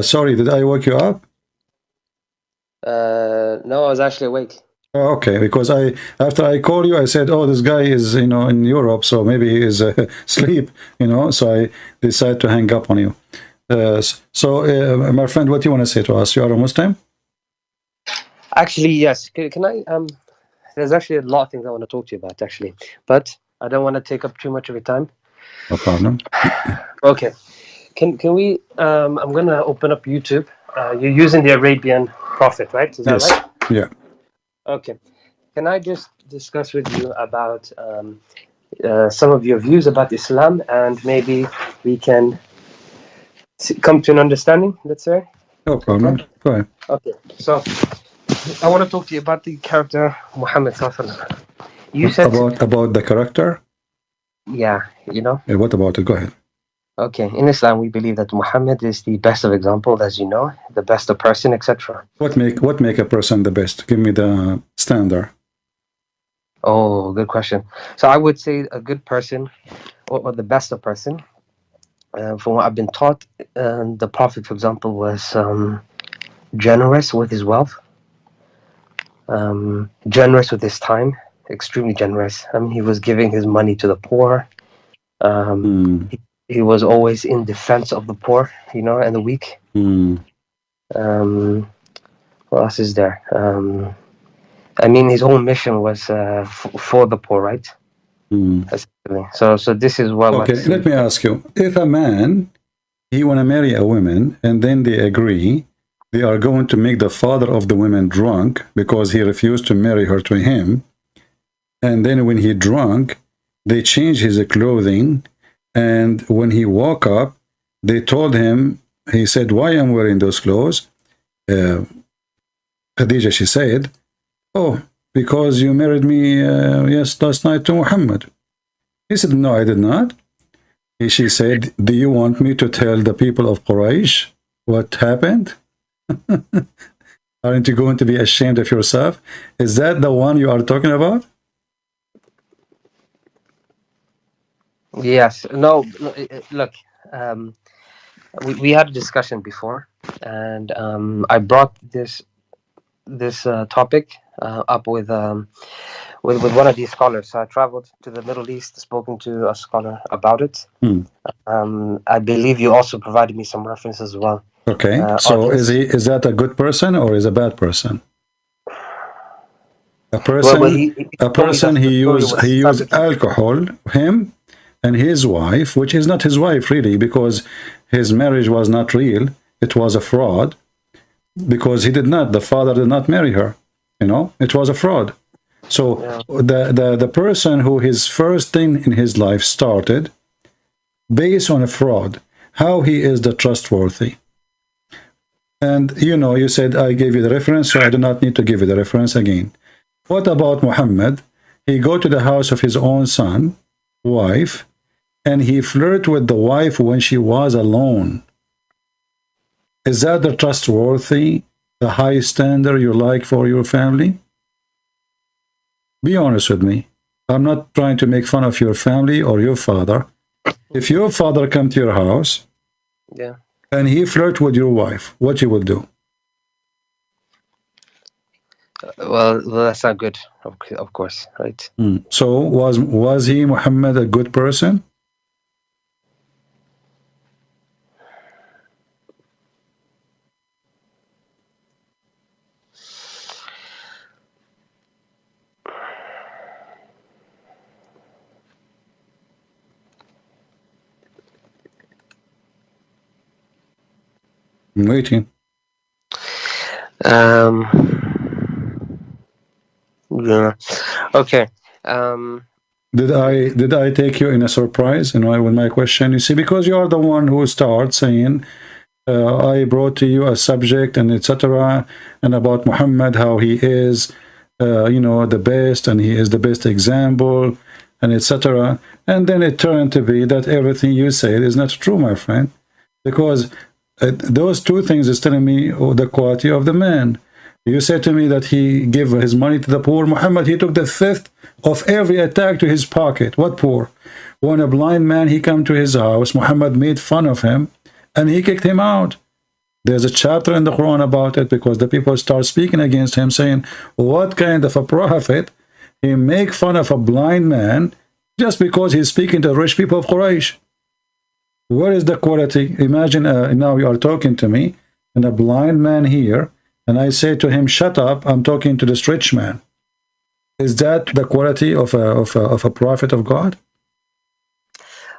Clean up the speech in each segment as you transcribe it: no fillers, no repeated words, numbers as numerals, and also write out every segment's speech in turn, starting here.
Sorry, did I wake you up? No, I was actually awake. Oh, okay, because after I called you, I said, "Oh, this guy is, in Europe, so maybe he is asleep." So I decided to hang up on you. My friend, what do you want to say to us? You are a Muslim? Actually, yes. Can I? There's actually a lot of things I want to talk to you about, actually, but I don't want to take up too much of your time. No problem. Okay. Can we? I'm gonna open up YouTube. You're using the Arabian Prophet, right? Is that Yes. right? Yeah. Okay. Can I just discuss with you about some of your views about Islam, and maybe we can come to an understanding? Let's say. No problem. Okay. Go ahead. Okay. So I want to talk to you about the character Muhammad Sallallahu. You said about the character. Yeah, Yeah, what about it? Go ahead. Okay, in Islam we believe that Muhammad is the best of example, as you know, the best of person, etc. What make a person the best? Give me the standard. Oh, good question. So I would say a good person, or the best of person, from what I've been taught, the Prophet, for example, was generous with his wealth, generous with his time, extremely generous. I mean, he was giving his money to the poor. He was always in defense of the poor, and the weak. What else is there? I mean, his whole mission was for the poor, right? So this is what. Okay, let me ask you: if a man he want to marry a woman, and then they agree, they are going to make the father of the woman drunk because he refused to marry her to him, and then when he drunk, they change his clothing. And when he woke up, they told him, he said, "Why am I wearing those clothes?" Khadija, she said, "Oh, because you married me, last night to Muhammad." He said, "No, I did not." She said, "Do you want me to tell the people of Quraysh what happened? Aren't you going to be ashamed of yourself?" Is that the one you are talking about? Yes. No, look, we had a discussion before, and I brought this topic up with one of these scholars. So I traveled to the Middle East, spoken to a scholar about it. I believe you also provided me some references as well. Okay. So is that a good person or is a bad person? A person, he used alcohol, him and his wife, which is not his wife really, because his marriage was not real. It was a fraud, because the father did not marry her. It was a fraud. So the person who his first thing in his life started based on a fraud, how he is the trustworthy? And you said I gave you the reference, so I do not need to give you the reference again. What about Muhammad? He go to the house of his own son, wife, and he flirted with the wife when she was alone. Is that the trustworthy, the high standard you like for your family? Be honest with me. I'm not trying to make fun of your family or your father. If your father come to your house, and he flirt with your wife, what you will do? Well, that's not good, of course, right? So was he, Muhammad, a good person? I'm waiting. Yeah. Okay. Did I take you in a surprise? With my question, you see, because you are the one who starts saying, I brought to you a subject and etc. and about Muhammad, how he is, the best, and he is the best example, and etc. And then it turned to be that everything you said is not true, my friend, because those two things is telling me the quality of the man. You said to me that he gave his money to the poor. Muhammad, he took the fifth of every attack to his pocket. What poor? When a blind man, he came to his house, Muhammad made fun of him, and he kicked him out. There's a chapter in the Quran about it, because the people start speaking against him, saying, what kind of a prophet? He make fun of a blind man just because he's speaking to the rich people of Quraysh. Where is the quality? Imagine now you are talking to me, and a blind man here, and I say to him, shut up, I'm talking to this rich man. Is that the quality of a prophet of God?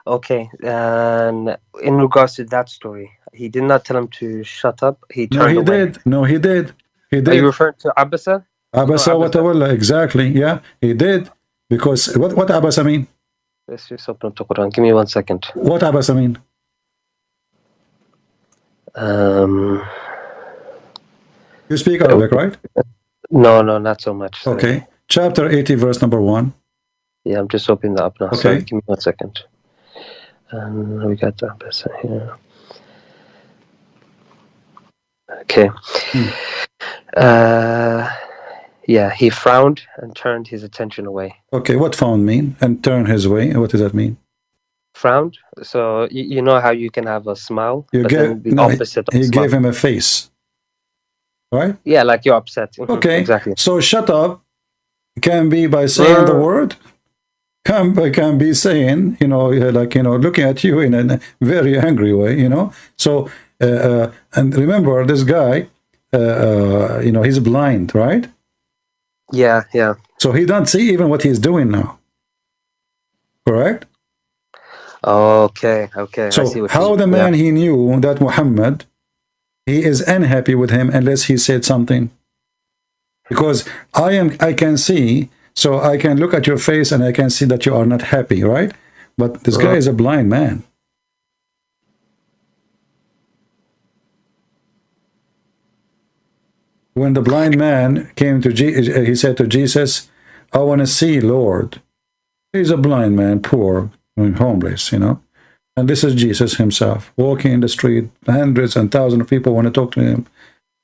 Okay, and in regards to that story, he did not tell him to shut up. He No, turned he away. did. No, he did. He Are you did. referring to Abasa? Abasa wa tawalla, exactly. Yeah, he did. Because what Abasa mean? Let's just open up the Quran. Give me 1 second. What Abasa mean? You speak Arabic, right? No, not so much. Sorry. Okay. Chapter 80, verse number 1. Yeah, I'm just opening that up now. Okay. Sorry, give me 1 second. We got the Abasa here. Okay. Yeah, he frowned and turned his attention away. Okay, what frown mean? And turn his way. What does that mean? Frowned. So you know how you can have a smile, You but then the no, opposite of he smile. gave him a face. Right? Yeah, like you're upset. Okay. Exactly. So shut up can be by saying the word. Can be saying, like, looking at you in a very angry way, So, and remember, this guy, he's blind, right? Yeah. So he don't see even what he's doing now. Correct? Okay. So I see what how the man he knew that Muhammad, he is unhappy with him unless he said something. Because I can see, so I can look at your face and I can see that you are not happy, right? But this guy is a blind man. When the blind man came to Jesus, he said to Jesus, I want to see Lord. He's a blind man, poor, and homeless, And this is Jesus himself, walking in the street. Hundreds and thousands of people want to talk to him,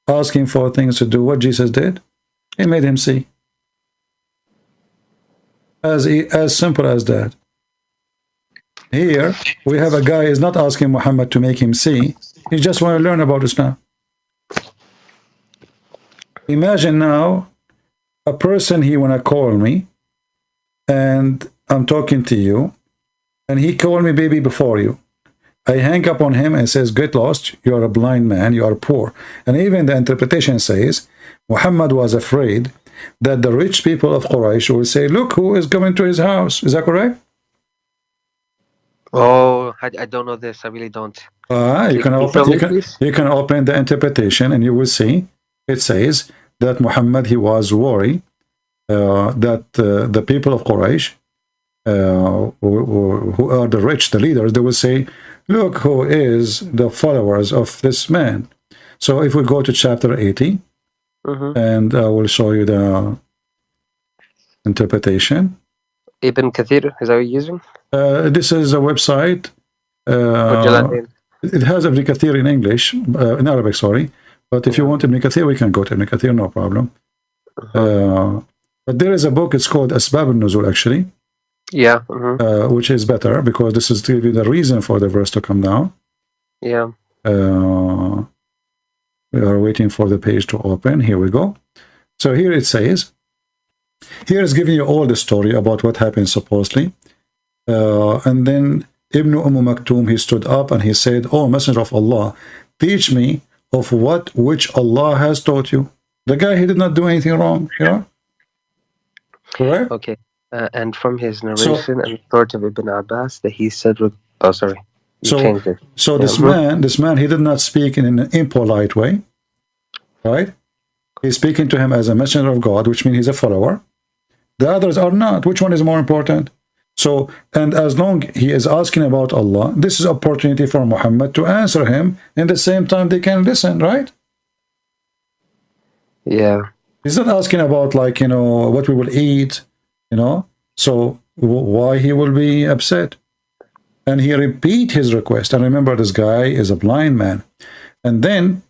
asking for things to do. What Jesus did? He made him see. As simple as that. Here, we have a guy is not asking Muhammad to make him see. He just want to learn about Islam. Imagine now, a person, he want to call me, and I'm talking to you, and he called me baby before you. I hang up on him and says, get lost, you are a blind man, you are poor. And even the interpretation says, Muhammad was afraid that the rich people of Quraysh will say, look who is coming to his house. Is that correct? Oh, I don't know this. I really don't. You can open the interpretation and you will see. It says that Muhammad, he was worried that the people of Quraysh, who are the rich, the leaders, they will say, look who is the followers of this man. So if we go to chapter 80, and I will show you the interpretation. Ibn Kathir, is that what you're using? This is a website. It has Ibn Kathir in English, in Arabic, sorry. But if you want Ibn Kathir, we can go to Ibn Kathir, no problem. But there is a book, it's called Asbab al-Nuzul, actually. Yeah. Which is better, because this is to give you the reason for the verse to come down. Yeah. We are waiting for the page to open. Here we go. So here it says, here is giving you all the story about what happened supposedly. And then Ibn Maktoum, he stood up and he said, oh, Messenger of Allah, teach me of which Allah has taught you. The guy, he did not do anything wrong, Correct? Okay. And from his narration and report of Ibn Abbas that he said, oh, sorry. Changed it. So this man, he did not speak in an impolite way, right? He's speaking to him as a messenger of God, which means he's a follower. The others are not. Which one is more important? So, and as long he is asking about Allah, this is opportunity for Muhammad to answer him. In the same time, they can listen, right? Yeah. He's not asking about, like, what we will eat, So why he will be upset? And he repeat his request. And remember, this guy is a blind man. And then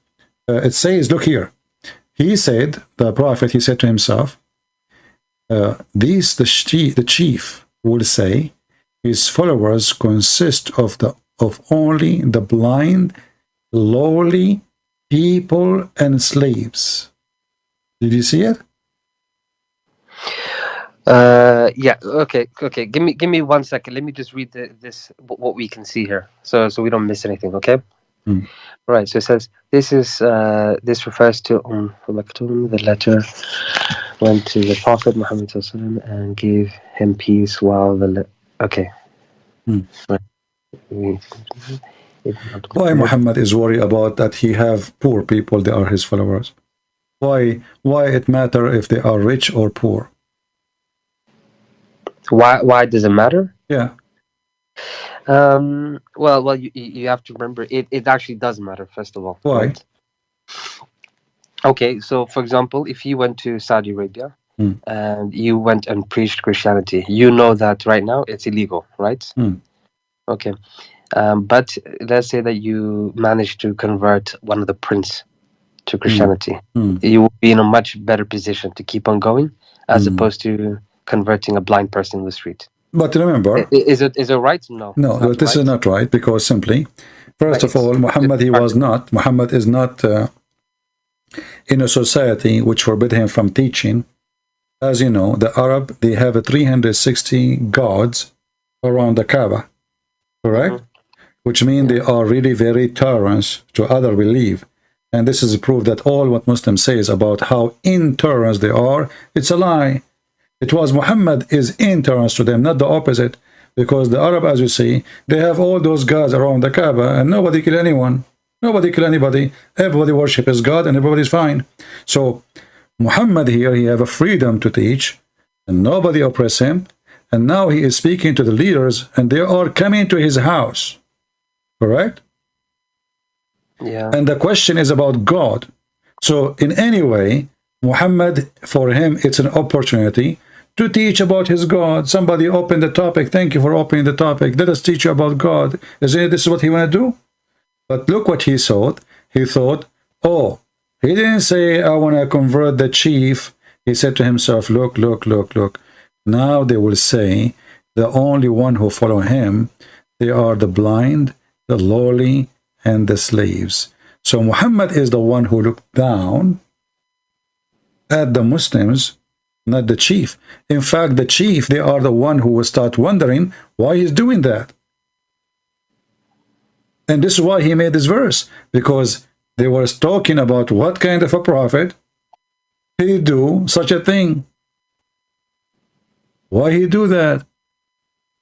it says, look here. He said, the prophet, he said to himself, the chief will say, his followers consist of only the blind, lowly people and slaves. Did you see it? Yeah. Okay. Give me 1 second. Let me just read this what we can see here, so we don't miss anything. Okay. Right. So it says this refers to the letter went to the Prophet Muhammad and gave him peace while okay. Right. Why Muhammad is worried about that he have poor people, they are his followers? Why it matter if they are rich or poor? Why does it matter? Yeah. Well, you have to remember it actually does matter, first of all. Why? Right? Okay, so for example, if you went to Saudi Arabia and you went and preached Christianity, you know that right now it's illegal, right? Okay. But let's say that you managed to convert one of the prince to Christianity. You will be in a much better position to keep on going as opposed to converting a blind person in the street. But remember, is it right? No, but this is not right, because simply, first of all, Muhammad is not in a society which forbid him from teaching. As you know, the Arab, they have 360 gods around the Kaaba, correct? Which means they are really very tolerant to other belief. And this is a proof that all what Muslims say is about how intolerant they are, it's a lie. It was Muhammad is intolerant to them, not the opposite. Because the Arab, as you see, they have all those gods around the Kaaba and nobody kill anyone. Nobody kill anybody. Everybody worship his God and everybody's fine. So Muhammad here, he have a freedom to teach and nobody oppress him. And now he is speaking to the leaders and they are coming to his house. Correct? Yeah. And the question is about God. So in any way, Muhammad, for him, it's an opportunity to teach about his God. Somebody opened the topic. Thank you for opening the topic. Let us teach you about God. This is what he want to do? But look what he thought. He thought, oh, he didn't say, I want to convert the chief. He said to himself, look. Now they will say, the only one who follow him, they are the blind, the lowly, and the slaves. So Muhammad is the one who looked down at the Muslims, not the chief. In fact, the chief, they are the one who will start wondering why he's doing that. And this is why he made this verse, because they were talking about what kind of a prophet he do such a thing. Why he do that?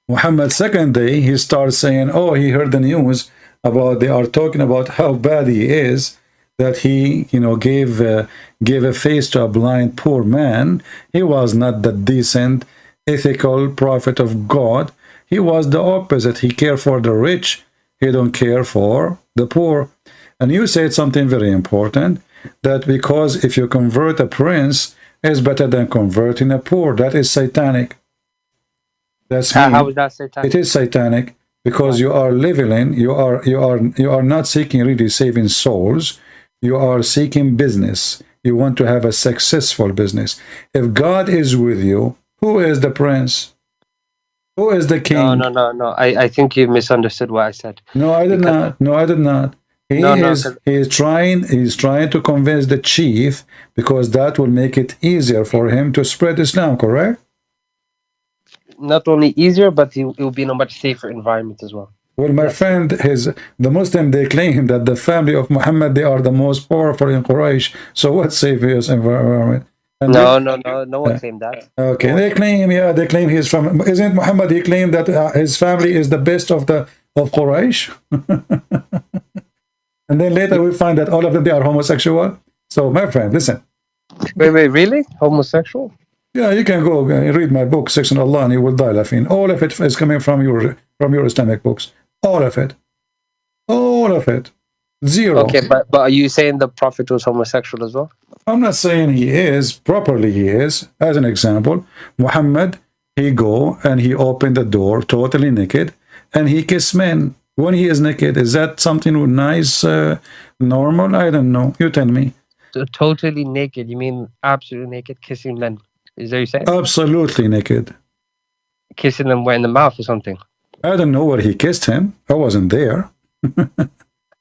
Muhammad's second day, he starts saying, oh, he heard the news about, they are talking about how bad he is, that he, gave a face to a blind poor man. He was not the decent, ethical prophet of God. He was the opposite. He cared for the rich. He don't care for the poor. And you said something very important, that because if you convert a prince, it's better than converting a poor. That is satanic. That's how is that satanic? It is satanic, because you are living, you are not seeking really saving souls. You are seeking business. You want to have a successful business. If God is with you, who is the prince? Who is the king? No. I think you misunderstood what I said. No, I did not. No, I did not. He is trying to convince the chief, because that will make it easier for him to spread Islam, correct? Not only easier, but it will be in a much safer environment as well. Well, my friend, the Muslim, they claim that the family of Muhammad, they are the most powerful in Quraysh. So what safest environment? And no one claimed that. Okay, they claim he's from. Isn't Muhammad? He claimed that his family is the best of Quraysh. And then later we find that all of them, they are homosexual. So my friend, listen. Wait, really? Homosexual? Yeah, you can go read my book, Sex and Allah, and you will die laughing. All of it is coming from your Islamic books. All of it. Zero. Okay, but are you saying the Prophet was homosexual as well? I'm not saying he is. Properly he is. As an example, Muhammad, he go and he opened the door totally naked and he kissed men. When he is naked, is that something nice, normal? I don't know. You tell me. So totally naked, you mean absolutely naked, kissing men? Is that what you're saying? Absolutely naked. Kissing them where, in the mouth or something? I don't know where he kissed him. I wasn't there.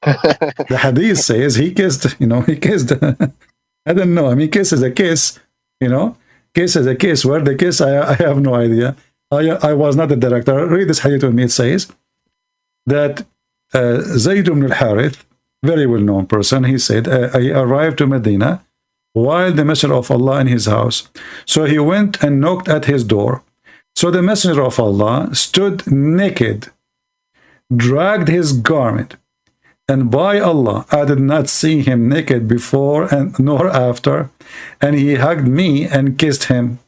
The hadith says he kissed, he kissed. I don't know. I mean, kiss is a kiss, kiss is a kiss. Where the kiss, I have no idea. I was not the director. Read this hadith with me. It says that Zayd ibn al-Harith, very well-known person, he said, he arrived to Medina while the Messenger of Allah in his house. So he went and knocked at his door. So the Messenger of Allah stood naked, dragged his garment, and by Allah, I did not see him naked before and nor after, and he hugged me and kissed him.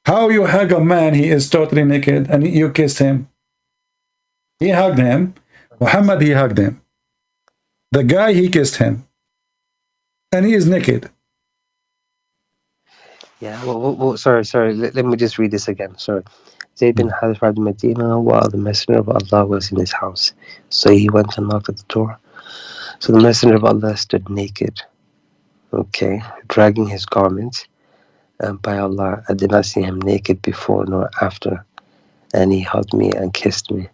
How you hug a man, he is totally naked, and you kissed him? He hugged him. Muhammad, he hugged him. The guy, he kissed him. And he is naked. Yeah, well, sorry. Let me just read this again. Sorry. Zayd bin Harith arrived in Medina while the Messenger of Allah was in his house. So he went and knocked at the door. So the Messenger of Allah stood naked, okay, dragging his garments. And by Allah, I did not see him naked before nor after. And he hugged me and kissed me.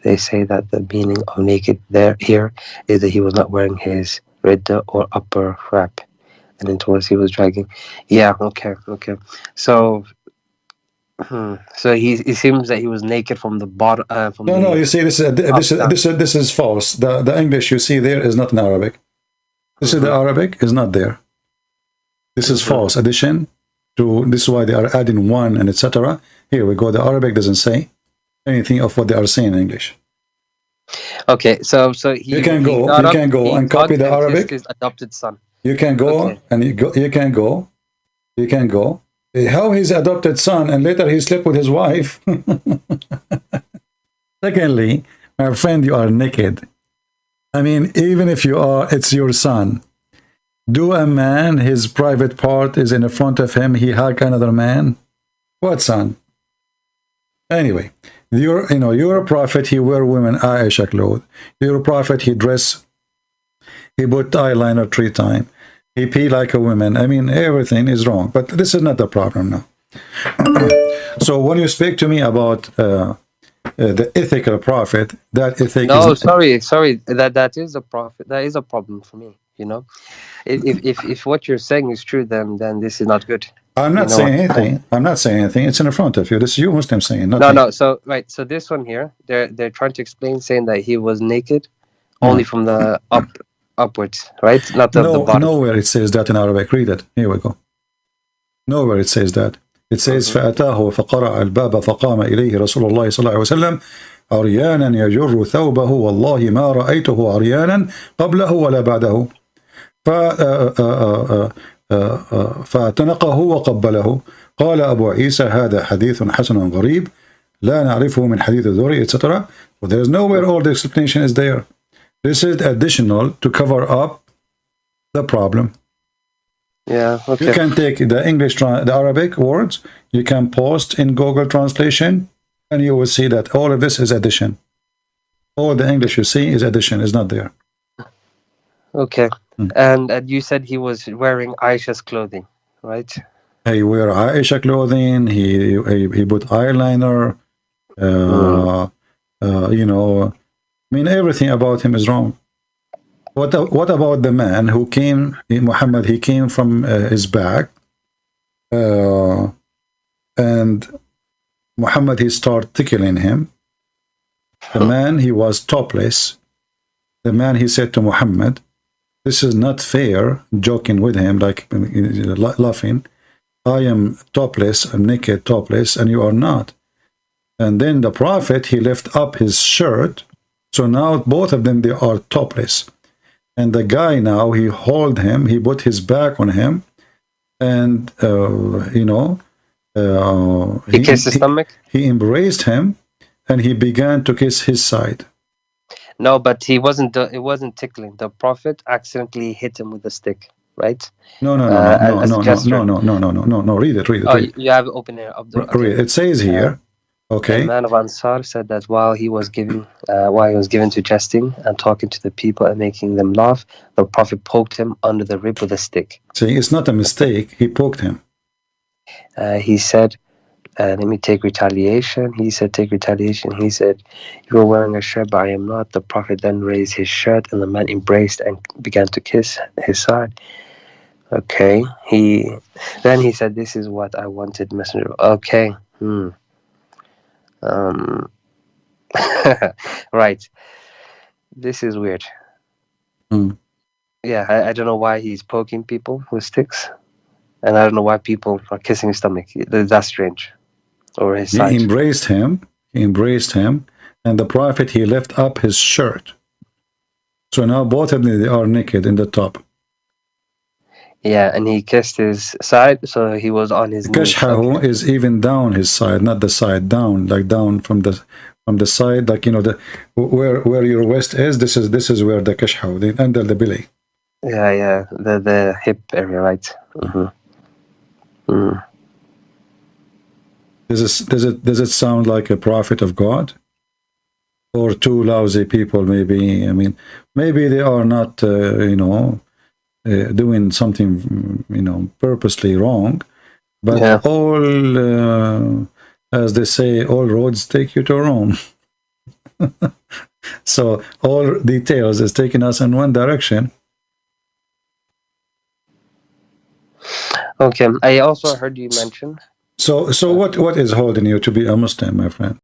They say that the meaning of naked here is that he was not wearing his ridda or upper wrap. And then towards he was dragging. Yeah, okay. So he seems that he was naked from the bottom. No. You see, this is false. The English you see there is not in Arabic. This is the Arabic is not there. This is false addition to. This is why they are adding one and etc. Here we go. The Arabic doesn't say anything of what they are saying in English. Okay, so you can go and copy the Arabic. His adopted son. You can go and you can go. How his adopted son and later he slept with his wife. Secondly, my friend, you are naked. I mean, even if you are, it's your son. Do a man, his private part is in front of him, he hug another man? What son? Anyway, you're a prophet, he wear women Aisha clothes. You're a prophet, he dress, he put eyeliner 3 times. He pee like a woman. I mean, everything is wrong. But this is not the problem now. So when you speak to me about the ethical prophet, that ethic no, is... sorry. That is a prophet. That is a problem for me. If what you're saying is true, then this is not good. I'm not saying anything. I'm not saying anything. It's in front of you. This is you Muslim saying. No. So right. So this one here, they're trying to explain, saying that he was naked, only from the upwards, right? Not the bottom. Nowhere it says that in Arabic. Read it. Here we go. Nowhere it says that. It says فأتاه فقرأ الباب فقام إليه رسول الله صلى الله عليه وسلم عريانا يجر ثوبه والله ما رأيته عريانا قبله ولا بعده فاعتنقه وقبله قال أبو عيسى هذا حديث حسن غريب لا نعرفه من حديث الزهري etc. But there's nowhere all the explanation is there. This is additional to cover up the problem. Yeah, okay. You can take the the Arabic words, you can post in Google Translation, and you will see that all of this is addition. All the English you see is addition, is not there. Okay. And you said he was wearing Aisha's clothing, right? He wear Aisha clothing, he put eyeliner, I mean, everything about him is wrong. What about the man who came, Muhammad, he came from his back, and Muhammad, he started tickling him. The man, he was topless. The man, he said to Muhammad, this is not fair, joking with him, like laughing. I am topless, I'm naked, topless, and you are not. And then the prophet, he left up his shirt. So now both of them, they are topless. And the guy now, he hold him, he put his back on him, and, he kissed his stomach? He embraced him, and he began to kiss his side. No, but it wasn't tickling. The prophet accidentally hit him with a stick, right? No. Read it. You have it open here. Read. It says here, okay. The man of Ansar said that while he was given to jesting and talking to the people and making them laugh, the prophet poked him under the rib with a stick. See, it's not a mistake. He poked him. He said, let me take retaliation. He said, take retaliation. He said, you are wearing a shirt, but I am not. The Prophet then raised his shirt, and the man embraced and began to kiss his side. Okay. Then he said, this is what I wanted, Messenger. Okay. Right. This is weird. Yeah, I don't know why he's poking people with sticks. And I don't know why people are kissing his stomach. That's strange. Or his side. He embraced him. He embraced him. And the Prophet, he left up his shirt. So now both of them, they are naked in the top. Yeah, and he kissed his side, so he was on his knees. Kashhahu is even down his side, not the side, down, like down from the side, like, you know, the where your waist is. This is where the kashhahu, the under the belly. Yeah, the hip area, right? Does it sound like a prophet of God, or two lousy people? Maybe, I mean, maybe they are not, you know, doing something, you know, purposely wrong, but yeah. all, as they say, all roads take you to Rome. So all details is taking us in one direction. Okay, I also heard you mention. So what is holding you to be a Muslim, my friend?